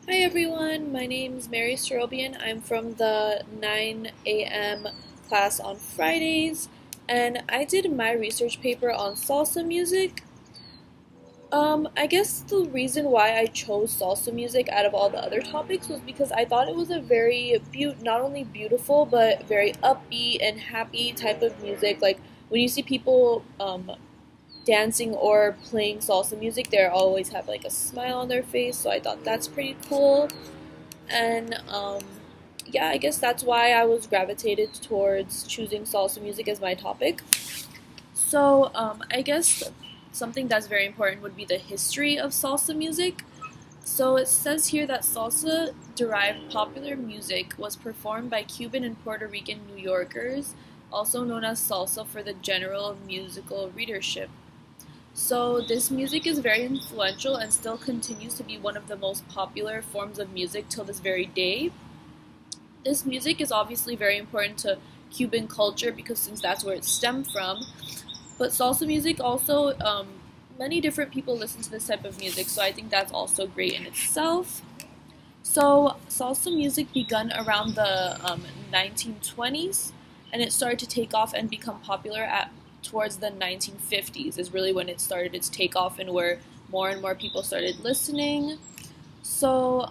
Hi everyone, my name is Mary Serobyan. I'm from the 9 a.m. class on Fridays, and I did my research paper on salsa music. I guess the reason why I chose salsa music out of all the other topics was because I thought it was a very not only beautiful but very upbeat and happy type of music. Like when you see people dancing or playing salsa music, they always have like a smile on their face. So I thought that's pretty cool. And yeah, I guess that's why I was gravitated towards choosing salsa music as my topic. So I guess something that's very important would be the history of salsa music. So it says here that salsa derived popular music was performed by Cuban and Puerto Rican New Yorkers, also known as salsa for the general musical readership. So this music is very influential and still continues to be one of the most popular forms of music till this very day. This music is obviously very important to Cuban culture because since that's where it stemmed from. But salsa music also, many different people listen to this type of music, so I think that's also great in itself. So salsa music begun around the 1920s, and it started to take off and become popular at towards the 1950s. Is really when it started its takeoff and where more and more people started listening. So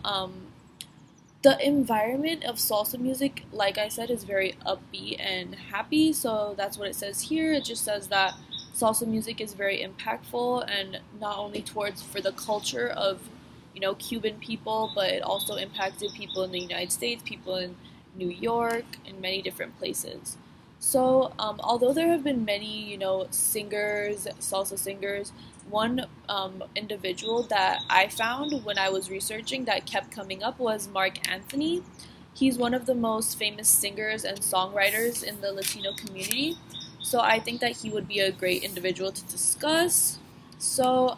the environment of salsa music, like I said, is very upbeat and happy. So that's what it says here. It just says that salsa music is very impactful and not only towards for the culture of Cuban people, but it also impacted people in the United States, people in New York, and many different places. So, although there have been many, singers, salsa singers, one individual that I found when I was researching that kept coming up was Mark Anthony. He's one of the most famous singers and songwriters in the Latino community. So I think that he would be a great individual to discuss. So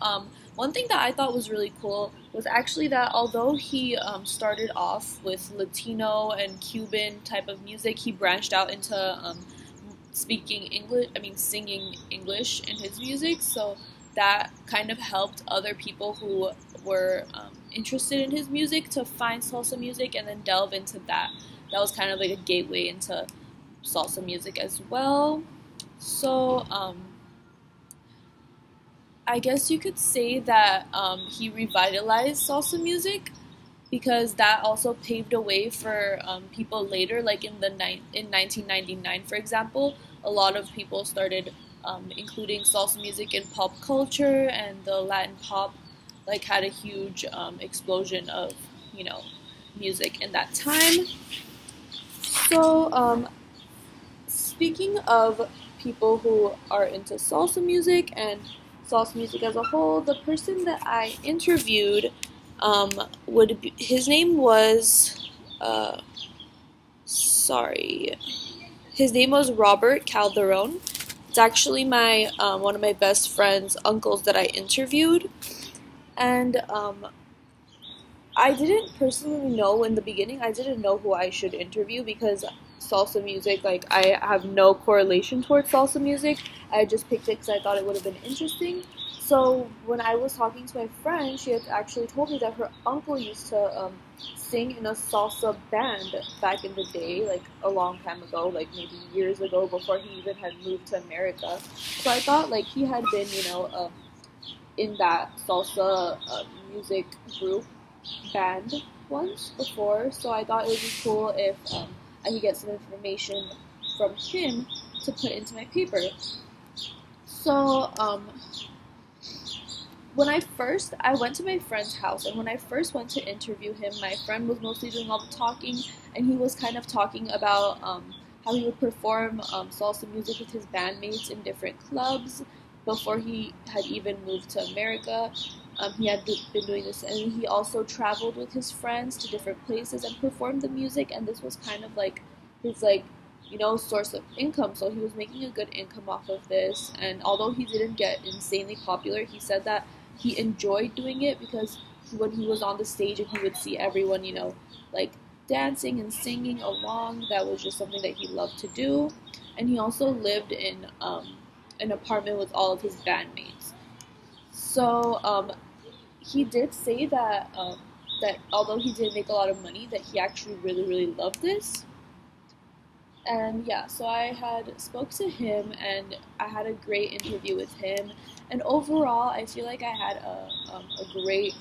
one thing that I thought was really cool was actually that although he started off with Latino and Cuban type of music, he branched out into singing English in his music. So that kind of helped other people who were interested in his music to find salsa music and then delve into that. That was kind of like a gateway into salsa music as well. So, I guess you could say that he revitalized salsa music because that also paved a way for people later, like in 1999, for example, a lot of people started including salsa music in pop culture, and the Latin pop like had a huge explosion of you know music in that time. So speaking of people who are into salsa music and salsa music as a whole, the person that I interviewed um, his name was uh, sorry, his name was Robert Calderon. It's actually my one of my best friend's uncles that I interviewed, and I didn't personally know in the beginning. I didn't know who I should interview because salsa music, like I have no correlation towards salsa music. I just picked it because I thought it would have been interesting. So when I was talking to my friend, she had actually told me that her uncle used to sing in a salsa band back in the day, like a long time ago, like maybe years ago before he even had moved to America. So I thought like he had been, in that salsa music group band once before, so I thought it would be cool if I could get some information from him to put into my paper. So I went to my friend's house, and when I first went to interview him, my friend was mostly doing all the talking, and he was kind of talking about how he would perform salsa music with his bandmates in different clubs before he had even moved to America. He had been doing this, and he also traveled with his friends to different places and performed the music. And this was kind of like his source of income. So he was making a good income off of this. And although he didn't get insanely popular, he said that he enjoyed doing it because when he was on the stage and he would see everyone, like dancing and singing along, that was just something that he loved to do. And he also lived in an apartment with all of his bandmates. So he did say that that although he didn't make a lot of money, that he actually really, really loved this. And yeah, so I had spoke to him, and I had a great interview with him. And overall, I feel like I had a great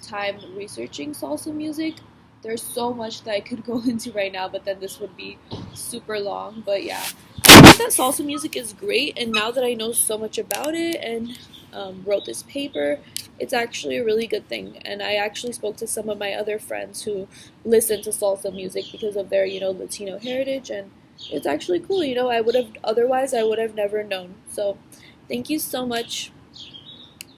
time researching salsa music. There's so much that I could go into right now, but then this would be super long. But yeah, I think that salsa music is great, and now that I know so much about it and wrote this paper, it's actually a really good thing. And I actually spoke to some of my other friends who listen to salsa music because of their, Latino heritage, and it's actually cool. I would have never known. So, thank you so much